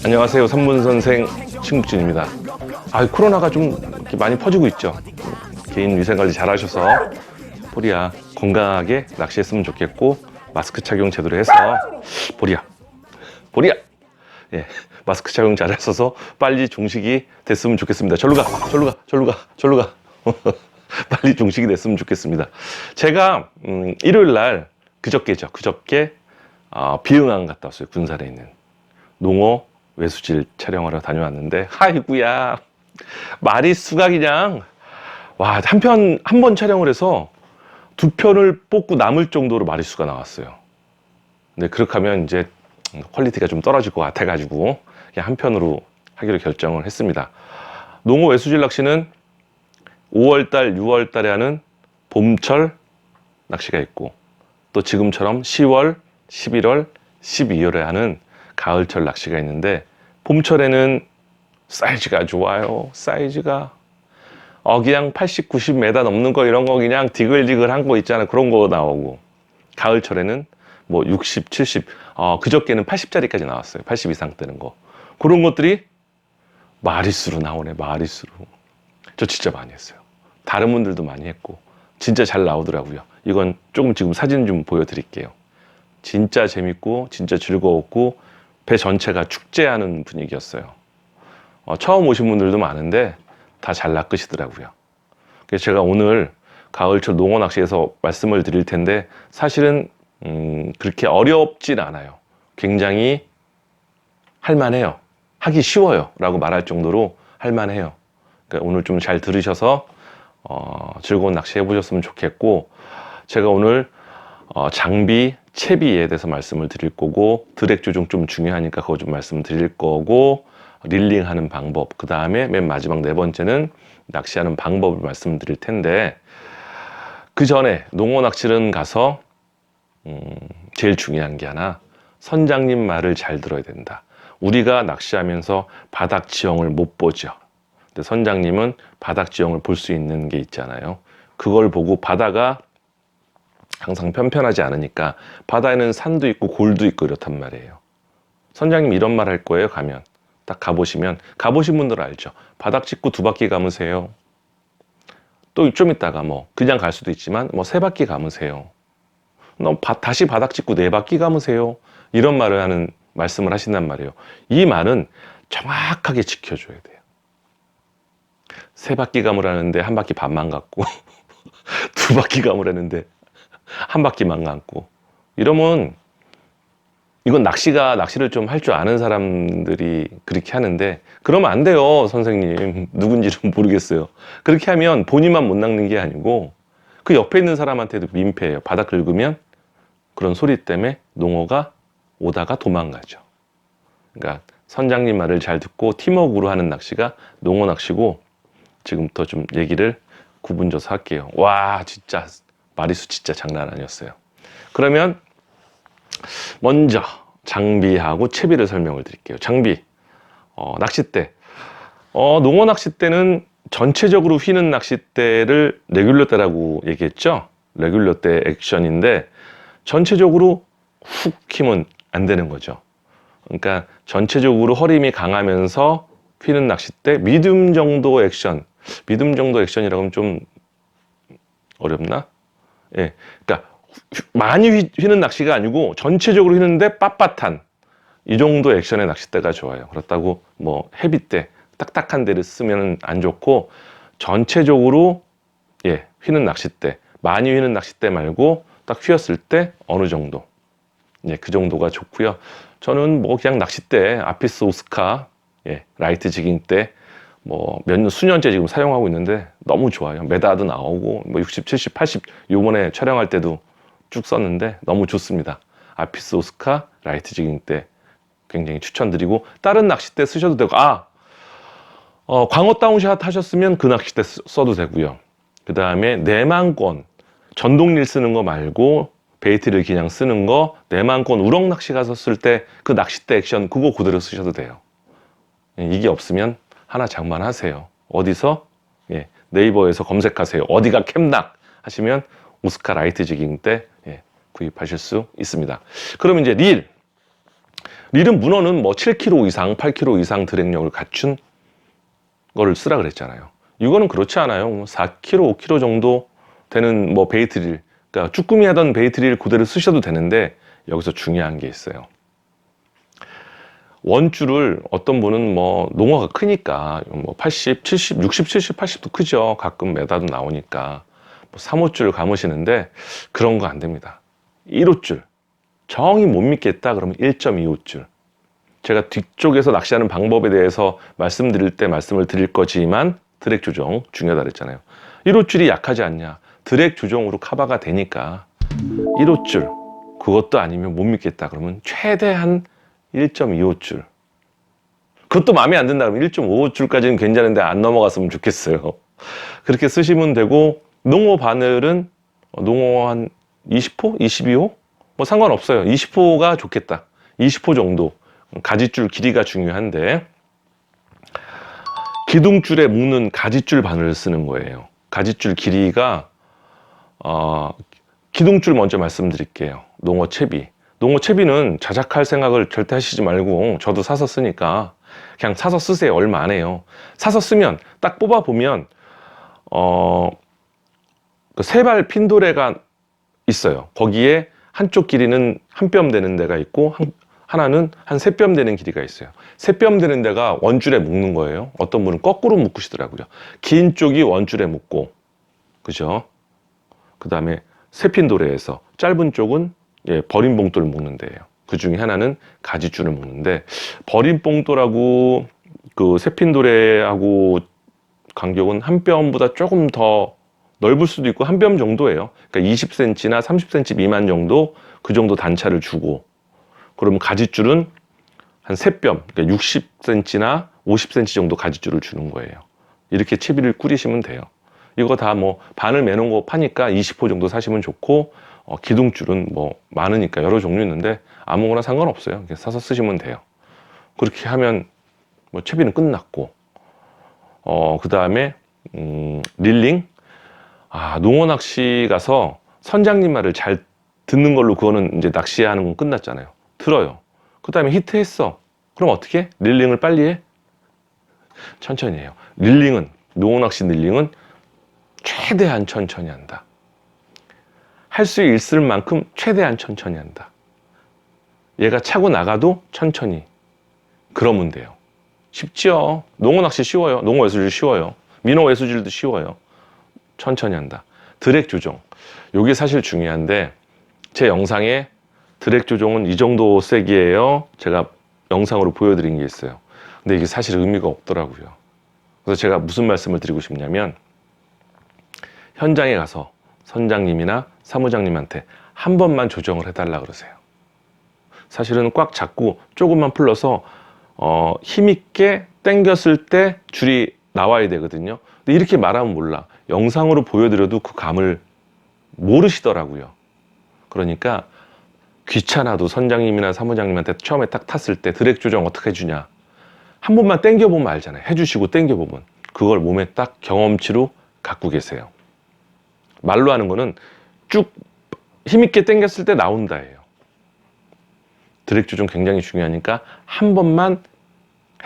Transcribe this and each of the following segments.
안녕하세요. 산문선생 신국진입니다. 코로나가 좀 이렇게 많이 퍼지고 있죠. 개인 위생관리 잘 하셔서 보리야 건강하게 낚시했으면 좋겠고, 마스크 착용 제대로 해서 보리야 예, 마스크 착용 잘 했어서 빨리 종식이 됐으면 좋겠습니다. 절로 가 빨리 종식이 됐으면 좋겠습니다. 제가 일요일 날 그저께 비흥항 갔다 왔어요. 군산에 있는 농어 외수질 촬영하러 다녀왔는데, 아이구야 마리수가 그냥 한 번 촬영을 해서 2편을 뽑고 남을 정도로 마리수가 나왔어요. 근데 그렇게 하면 이제 퀄리티가 좀 떨어질 것 같아 가지고 그냥 한 편으로 하기로 결정을 했습니다. 농어 외수질 낚시는 5월달 6월달에 하는 봄철 낚시가 있고, 또 지금처럼 10월 11월 12월에 하는 가을철 낚시가 있는데, 봄철에는 사이즈가 좋아요. 사이즈가 그냥 80, 90m 넘는 거, 이런 거 그냥 디글디글한 거 있잖아요. 그런 거 나오고, 가을철에는 뭐 60, 70, 그저께는 80짜리까지 나왔어요. 80 이상 되는 거. 그런 것들이 마리수로 나오네. 마리수로. 저 진짜 많이 했어요. 다른 분들도 많이 했고 진짜 잘 나오더라고요. 이건 조금 지금 사진 좀 보여드릴게요. 진짜 재밌고 진짜 즐거웠고, 배 전체가 축제하는 분위기였어요. 처음 오신 분들도 많은데 다 잘 낚으시더라고요. 그래서 제가 오늘 가을철 농어 낚시에서 말씀을 드릴 텐데, 사실은 그렇게 어렵진 않아요. 굉장히 할만해요. 하기 쉬워요 라고 말할 정도로 할만해요. 그러니까 오늘 좀 잘 들으셔서 즐거운 낚시 해보셨으면 좋겠고, 제가 오늘 장비, 채비에 대해서 말씀을 드릴 거고, 드랙 조정 좀 중요하니까 그거 좀 말씀드릴 거고, 릴링하는 방법, 그 다음에 맨 마지막 4번째는 낚시하는 방법을 말씀드릴 텐데, 그 전에 농어 낚시는 가서 제일 중요한 게 하나, 선장님 말을 잘 들어야 된다. 우리가 낚시하면서 바닥 지형을 못 보죠. 근데 선장님은 바닥 지형을 볼 수 있는 게 있잖아요. 그걸 보고, 바다가 항상 편편하지 않으니까 바다에는 산도 있고 골도 있고 이렇단 말이에요. 선장님 이런 말 할 거예요. 가면 딱 가보시면, 가보신 분들 알죠. 바닥 짚고 2바퀴 감으세요. 또 좀 있다가 뭐 그냥 갈 수도 있지만 뭐 3바퀴 감으세요. 다시 바닥 짚고 4바퀴 감으세요. 이런 말씀을 하신단 말이에요. 이 말은 정확하게 지켜줘야 돼요. 3바퀴 감으라는데 1바퀴 반만 감고 2바퀴 감으라는데 1바퀴만 감고, 이러면 이건 낚시를 좀 할 줄 아는 사람들이 그렇게 하는데, 그러면 안 돼요. 선생님 누군지는 모르겠어요. 그렇게 하면 본인만 못 낚는 게 아니고 그 옆에 있는 사람한테도 민폐예요. 바닥 긁으면 그런 소리 때문에 농어가 오다가 도망가죠. 그러니까 선장님 말을 잘 듣고 팀워크로 하는 낚시가 농어 낚시고, 지금부터 좀 얘기를 구분져서 할게요. 와, 진짜 마리수 진짜 장난 아니었어요. 그러면 먼저 장비하고 채비를 설명을 드릴게요. 장비, 낚싯대. 농어 낚싯대는 전체적으로 휘는 낚싯대를 레귤러대라고 얘기했죠. 레귤러대 액션인데, 전체적으로 훅 휘면 안 되는 거죠. 그러니까 전체적으로 허림이 강하면서 휘는 낚싯대, 미듬 정도 액션. 미듬 정도 액션이라고 하면 좀 어렵나? 예, 그러니까 많이 휘는 낚시가 아니고 전체적으로 휘는데 빳빳한 이 정도 액션의 낚싯대가 좋아요. 그렇다고 뭐 헤비대, 딱딱한 데를 쓰면 안 좋고, 전체적으로 휘는 낚싯대, 많이 휘는 낚싯대 말고 딱 휘었을 때 어느 정도, 그 정도가 좋고요. 저는 뭐 그냥 낚싯대 아피스 오스카 라이트 지깅대 뭐 수년째 지금 사용하고 있는데 너무 좋아요. 메다도 나오고 뭐 60, 70, 80 요번에 촬영할 때도 쭉 썼는데 너무 좋습니다. 아피스 오스카 라이트 지깅대 굉장히 추천드리고, 다른 낚싯대 쓰셔도 되고, 광어 다운샷 하셨으면 그 낚싯대 써도 되고요. 그 다음에 내만권 전동릴 쓰는 거 말고 베이트를 그냥 쓰는 거, 내만권 우럭 낚시 가서 쓸 때 그 낚싯대 액션 그거 그대로 쓰셔도 돼요. 이게 없으면 하나 장만하세요. 어디서? 네이버에서 검색하세요. 어디가 캠낙 하시면 오스카 라이트 지깅 때 구입하실 수 있습니다. 그럼 이제 릴은 문어는 뭐 7kg 이상, 8kg 이상 드랙력을 갖춘 거를 쓰라 그랬잖아요. 이거는 그렇지 않아요. 4kg, 5kg 정도 되는 뭐 베이트릴, 그러니까 쭈꾸미 하던 베이트릴 그대로 쓰셔도 되는데, 여기서 중요한 게 있어요. 원줄을 어떤 분은 뭐 농어가 크니까 뭐 80, 70, 60, 70, 80도 크죠. 가끔 메다도 나오니까 뭐 3호줄 감으시는데 그런 거 안 됩니다. 1호줄 정이 못 믿겠다 그러면 1.25줄. 제가 뒤쪽에서 낚시하는 방법에 대해서 말씀드릴 때 말씀을 드릴 거지만 드랙 조정 중요하다 그랬잖아요. 1호줄이 약하지 않냐, 드랙 조정으로 커버가 되니까 1호줄, 그것도 아니면 못 믿겠다 그러면 최대한 1.25줄. 그것도 마음에 안 든다 그러면 1.5줄까지는 괜찮은데 안 넘어갔으면 좋겠어요. 그렇게 쓰시면 되고, 농어 바늘은 농어 한 20호? 22호? 뭐 상관없어요. 20호가 좋겠다. 20호 정도. 가지줄 길이가 중요한데, 기둥줄에 묶는 가지줄 바늘을 쓰는 거예요. 가지줄 길이가 기둥줄 먼저 말씀드릴게요. 농어 채비. 농어 채비는 자작할 생각을 절대 하시지 말고, 저도 사서 쓰니까 그냥 사서 쓰세요. 얼마 안 해요. 사서 쓰면 딱 뽑아 보면 그 세발 핀도레가 있어요. 거기에 한쪽 길이는 한 뼘 되는 데가 있고 하나는 한 3뼘 되는 길이가 있어요. 3뼘 되는 데가 원줄에 묶는 거예요. 어떤 분은 거꾸로 묶으시더라고요. 긴 쪽이 원줄에 묶고, 그죠? 그 다음에 세핀도레에서 짧은 쪽은 버린 봉돌을 묶는 데예요. 그 중에 하나는 가지줄을 묶는데, 버린 봉돌하고 그 세핀도레하고 간격은 한 뼘보다 조금 더 넓을 수도 있고 한 뼘 정도예요. 그러니까 20cm나 30cm 미만 정도, 그 정도 단차를 주고, 그러면 가지줄은 한 3뼘, 그러니까 60cm나 50cm 정도 가지줄을 주는 거예요. 이렇게 채비를 꾸리시면 돼요. 이거 다 뭐 바늘 매는 거 파니까 20호 정도 사시면 좋고, 기둥줄은 뭐 많으니까 여러 종류 있는데 아무거나 상관없어요. 그냥 사서 쓰시면 돼요. 그렇게 하면 뭐 채비는 끝났고, 그 다음에 릴링. 농어 낚시 가서 선장님 말을 잘 듣는 걸로 그거는 이제 낚시하는 건 끝났잖아요. 들어요. 그 다음에 히트했어. 그럼 어떻게 해? 릴링을 빨리 해? 천천히 해요. 농어 낚시 릴링은 최대한 천천히 한다. 할 수 있을 만큼 최대한 천천히 한다. 얘가 차고 나가도 천천히. 그러면 돼요. 쉽죠? 농어 낚시 쉬워요. 농어 외수질 쉬워요. 민어 외수질도 쉬워요. 천천히 한다. 드랙 조정. 이게 사실 중요한데, 제 영상에 드랙 조정은 이 정도 세기예요. 제가 영상으로 보여드린 게 있어요. 근데 이게 사실 의미가 없더라고요. 그래서 제가 무슨 말씀을 드리고 싶냐면, 현장에 가서 선장님이나 사무장님한테 한 번만 조정을 해달라 그러세요. 사실은 꽉 잡고 조금만 풀러서 힘있게 당겼을 때 줄이 나와야 되거든요. 근데 이렇게 말하면 몰라. 영상으로 보여드려도 그 감을 모르시더라고요. 그러니까 귀찮아도 선장님이나 사무장님한테 처음에 딱 탔을 때 드랙 조정 어떻게 해주냐, 한 번만 당겨보면 알잖아요. 해주시고 당겨보면 그걸 몸에 딱 경험치로 갖고 계세요. 말로 하는 거는 쭉 힘있게 당겼을 때 나온다예요. 드랙 조정 굉장히 중요하니까 한 번만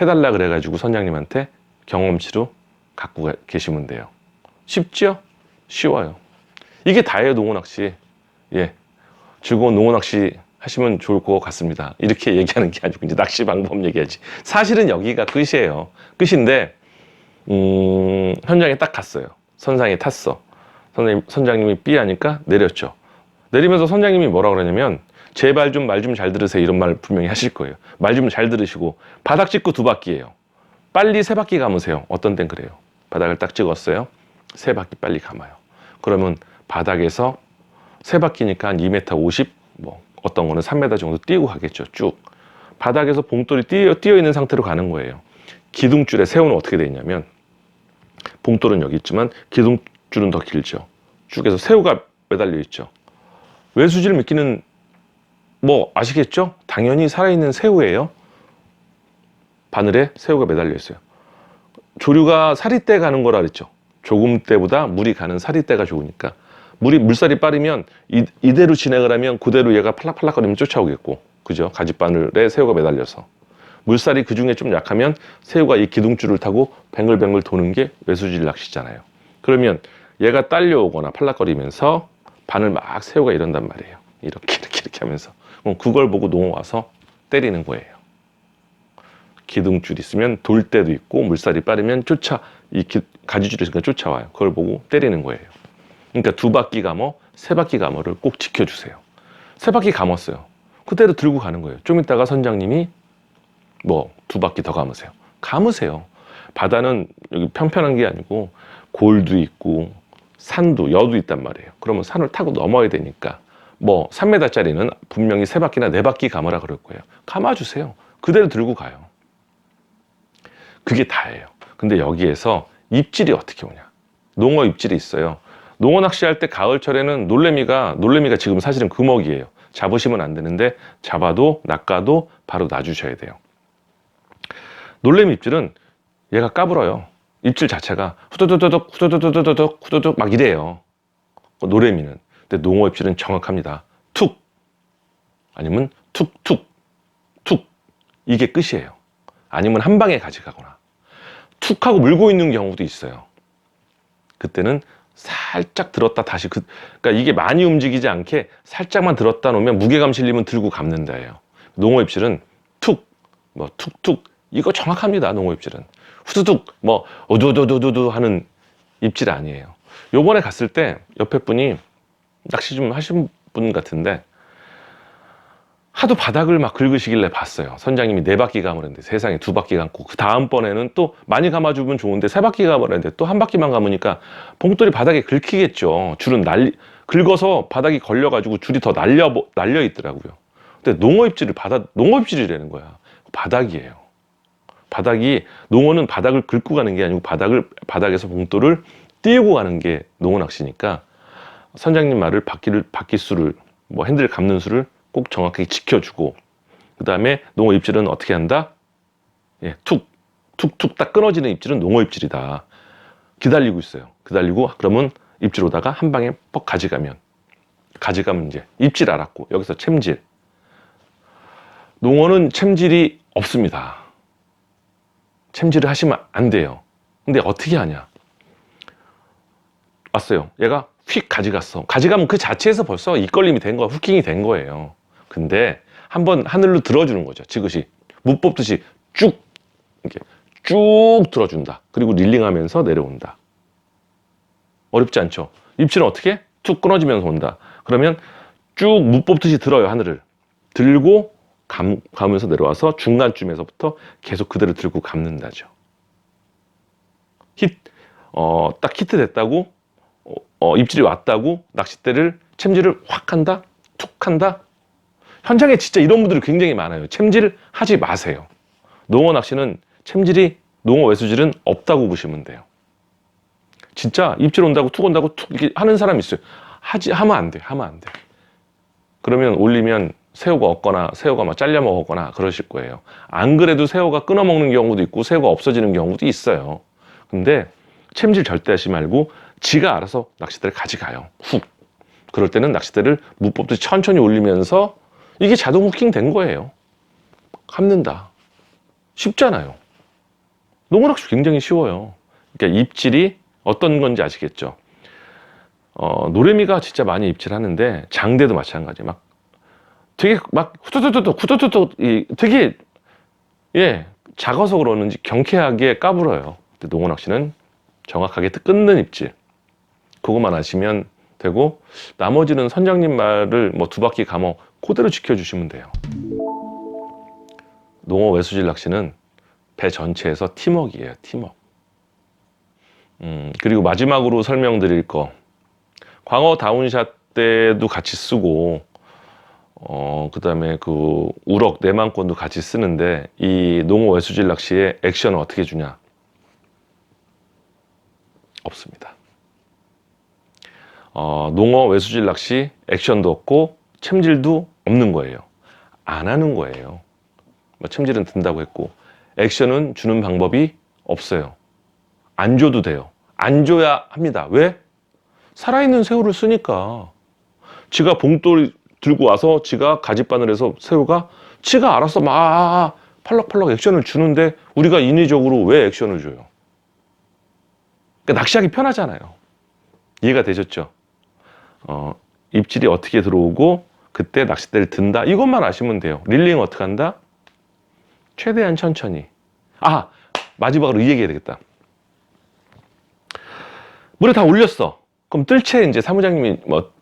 해달라 그래가지고 선장님한테 경험치로 갖고 계시면 돼요. 쉽죠? 쉬워요. 이게 다예요. 농어 낚시. 즐거운 농어 낚시 하시면 좋을 것 같습니다. 이렇게 얘기하는 게 아니고 이제 낚시 방법 얘기하지. 사실은 여기가 끝이에요. 끝인데 현장에 딱 갔어요. 선상에 탔어. 선장님이 삐하니까 내렸죠. 내리면서 선장님이 뭐라 그러냐면, 제발 좀 말 좀 잘 들으세요. 이런 말 분명히 하실 거예요. 말 좀 잘 들으시고, 바닥 찍고 2바퀴예요. 빨리 3바퀴 감으세요. 어떤 땐 그래요. 바닥을 딱 찍었어요. 3바퀴 빨리 감아요. 그러면 바닥에서 3바퀴니까 한 2m 50, 뭐 어떤 거는 3m 정도 뛰고 가겠죠. 쭉 바닥에서 봉돌이 뛰어 있는 상태로 가는 거예요. 기둥줄에 새우는 어떻게 되어 있냐면, 봉돌은 여기 있지만 기둥줄은 더 길죠. 쭉 해서 새우가 매달려 있죠. 외수질 미끼는 뭐 아시겠죠? 당연히 살아있는 새우예요. 바늘에 새우가 매달려 있어요. 조류가 사리떼 가는 거라 그랬죠. 조금때보다 물이 가는 사리떼가 좋으니까 물살이 빠르면 이대로 진행을 하면 그대로 얘가 팔락팔락거리면 쫓아오겠고, 그죠? 가지바늘에 새우가 매달려서. 물살이 그 중에 좀 약하면 새우가 이 기둥줄을 타고 뱅글뱅글 도는 게 외수질 낚시잖아요. 그러면 얘가 딸려오거나 팔락거리면서 바늘 막 새우가 이런단 말이에요. 이렇게 하면서. 그럼 그걸 보고 농어 와서 때리는 거예요. 기둥줄 있으면 돌 때도 있고, 물살이 빠르면 가지줄이 있으니까 쫓아와요. 그걸 보고 때리는 거예요. 그러니까 2바퀴 감어, 3바퀴 감어를 꼭 지켜주세요. 3바퀴 감았어요. 그대로 들고 가는 거예요. 좀 이따가 선장님이 2바퀴 더 감으세요. 감으세요. 바다는 여기 평평한 게 아니고 골도 있고 산도, 여도 있단 말이에요. 그러면 산을 타고 넘어야 되니까 3m짜리는 분명히 3바퀴나 4바퀴 감으라 그럴 거예요. 감아주세요. 그대로 들고 가요. 그게 다예요. 근데 여기에서 입질이 어떻게 오냐. 농어 입질이 있어요. 농어 낚시할 때 가을철에는 놀래미가 지금 사실은 금어기예요. 잡으시면 안 되는데 잡아도 낚아도 바로 놔주셔야 돼요. 놀래미 입질은 얘가 까불어요. 입질 자체가 후두두둑 막 이래요. 놀래미는. 근데 농어 입질은 정확합니다. 툭 아니면 툭툭 툭, 이게 끝이에요. 아니면 한 방에 가져가거나 툭 하고 물고 있는 경우도 있어요. 그때는 살짝 들었다 다시 그러니까 이게 많이 움직이지 않게 살짝만 들었다 놓으면 무게감 실리면 들고 감는다예요. 농어 입질은 툭, 툭툭, 이거 정확합니다. 농어 입질은 후두둑, 어두두두두 하는 입질 아니에요. 요번에 갔을 때 옆에 분이 낚시 좀 하신 분 같은데 하도 바닥을 막 긁으시길래 봤어요. 선장님이 4바퀴 감으는데 세상에 2바퀴 감고, 그 다음번에는 또 많이 감아주면 좋은데 3바퀴 감으는데 또 1바퀴만 감으니까 봉돌이 바닥에 긁히겠죠. 줄은 긁어서 바닥이 걸려가지고 줄이 더 날려 있더라고요. 근데 농어 입질이라는 거야. 바닥이에요. 농어는 바닥을 긁고 가는 게 아니고 바닥에서 봉돌을 띄우고 가는 게 농어 낚시니까 선장님 말을 바퀴 수를 핸들 감는 수를 꼭 정확하게 지켜주고, 그 다음에 농어 입질은 어떻게 한다? 툭툭 딱 끊어지는 입질은 농어 입질이다. 기다리고 있어요. 그러면 입질 오다가 한 방에 퍽 가져가면 이제 입질 알았고, 여기서 챔질. 농어는 챔질이 없습니다. 챔질을 하시면 안 돼요. 근데 어떻게 하냐? 왔어요. 얘가 휙 가져가면 그 자체에서 벌써 입걸림이 된 거야. 후킹이 된 거예요. 근데 한번 하늘로 들어주는 거죠. 지그시 못 뽑듯이 이렇게 쭉 들어준다. 그리고 릴링하면서 내려온다. 어렵지 않죠? 입질은 어떻게? 툭 끊어지면서 온다. 그러면 쭉 못 뽑듯이 들어요. 하늘을 들고 감으면서 내려와서 중간쯤에서부터 계속 그대로 들고 감는다죠. 딱 히트 됐다고 입질이 왔다고 챔질을 확 한다? 툭 한다? 현장에 진짜 이런 분들이 굉장히 많아요. 챔질 하지 마세요. 농어 낚시는 농어 외수질은 없다고 보시면 돼요. 진짜 입질 온다고 툭 온다고 툭 이렇게 하는 사람이 있어요. 하면 안 돼. 그러면 올리면 새우가 없거나 새우가 막 잘려 먹었거나 그러실 거예요. 안 그래도 새우가 끊어 먹는 경우도 있고 새우가 없어지는 경우도 있어요. 근데 챔질 절대 하지 말고 지가 알아서 낚싯대를 가져가요. 훅. 그럴 때는 낚싯대를 못 뽑듯이 천천히 올리면서 이게 자동 후킹 된 거예요. 감는다. 쉽잖아요. 농어 낚시 굉장히 쉬워요. 그러니까 입질이 어떤 건지 아시겠죠? 노래미가 진짜 많이 입질하는데 장대도 마찬가지. 되게 후두두둑 되게 작아서 그러는지 경쾌하게 까불어요. 근데 농어 낚시는 정확하게 끊는 입질. 그것만 아시면 되고, 나머지는 선장님 말을 2바퀴 감어 그대로 지켜주시면 돼요. 농어 외수질 낚시는 배 전체에서 팀워크예요. 팀워크. 그리고 마지막으로 설명드릴 거, 광어 다운샷 때도 같이 쓰고 그 다음에 그 우럭 내망권도 같이 쓰는데, 이 농어 외수질 낚시의 액션을 어떻게 주냐? 없습니다. 농어 외수질 낚시 액션도 없고 챔질도 없는 거예요. 안 하는 거예요. 챔질은 든다고 했고 액션은 주는 방법이 없어요. 안 줘도 돼요. 안 줘야 합니다. 왜? 살아있는 새우를 쓰니까. 지가 봉돌 들고 와서 지가 가짓바늘에서 새우가 지가 알아서 막 팔럭팔럭 액션을 주는데 우리가 인위적으로 왜 액션을 줘요? 그러니까 낚시하기 편하잖아요. 이해가 되셨죠? 입질이 어떻게 들어오고 그때 낚싯대를 든다. 이것만 아시면 돼요. 릴링 어떻게 한다? 최대한 천천히. 아, 마지막으로 이 얘기해야 되겠다. 물에 다 올렸어. 그럼 뜰채 이제 사무장님이 뭐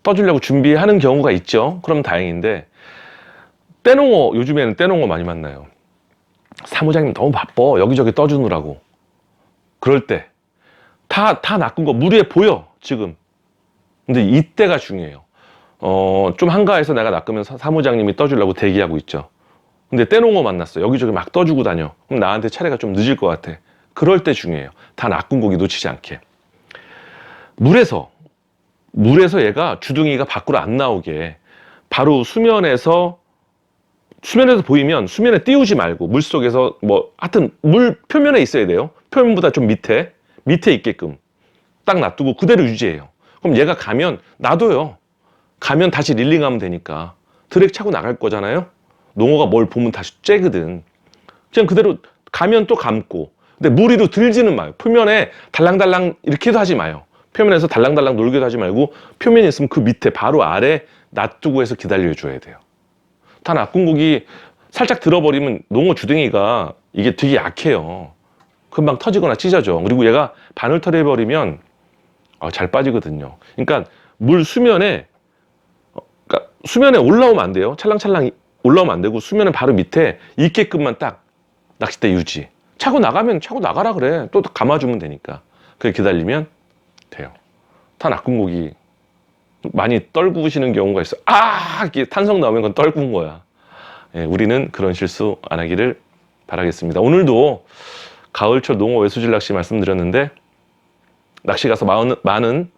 떠주려고 준비하는 경우가 있죠. 그럼 다행인데 떼농어, 요즘에는 떼농어 많이 만나요. 사무장님 너무 바빠. 여기저기 떠주느라고. 그럴 때 다 낚은 거 물 위에 보여 지금. 근데 이때가 중요해요. 좀 한가해서 내가 낚으면 사무장님이 떠주려고 대기하고 있죠. 근데 떼농어 만났어. 여기저기 막 떠주고 다녀. 그럼 나한테 차례가 좀 늦을 것 같아. 그럴 때 중요해요. 다 낚은 고기 놓치지 않게. 물에서 얘가 주둥이가 밖으로 안 나오게 바로 수면에서 보이면 수면에 띄우지 말고 물속에서 뭐 하여튼 물 표면에 있어야 돼요. 표면보다 좀 밑에 있게끔 딱 놔두고 그대로 유지해요. 그럼 얘가 가면 놔둬요. 가면 다시 릴링하면 되니까 드랙 차고 나갈 거잖아요. 농어가 뭘 보면 다시 째거든. 그냥 그대로 가면 또 감고. 근데 물 위로 들지는 마요. 표면에 달랑달랑 이렇게도 하지 마요. 표면에서 달랑달랑 놀기도 하지 말고 표면이 있으면 그 밑에 바로 아래 놔두고 해서 기다려줘야 돼요. 다 낚은 고기 살짝 들어버리면 농어 주둥이가 이게 되게 약해요. 금방 터지거나 찢어져. 그리고 얘가 바늘털이 해버리면 잘 빠지거든요. 그러니까 물 수면에 그러니까 수면에 올라오면 안 돼요. 찰랑찰랑 올라오면 안 되고 수면은 바로 밑에 있게끔만 딱 낚싯대 유지. 차고 나가면 차고 나가라 그래. 또 감아주면 되니까. 그게 기다리면 돼요. 다 낚은 고기 많이 떨구시는 경우가 있어. 이게 탄성 나오면 그건 떨군 거야. 예, 우리는 그런 실수 안 하기를 바라겠습니다. 오늘도 가을철 농어 외수질 낚시 말씀드렸는데 낚시 가서 많은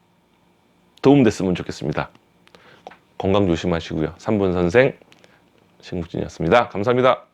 도움 됐으면 좋겠습니다. 건강 조심하시고요. 3분 선생 신국진이었습니다. 감사합니다.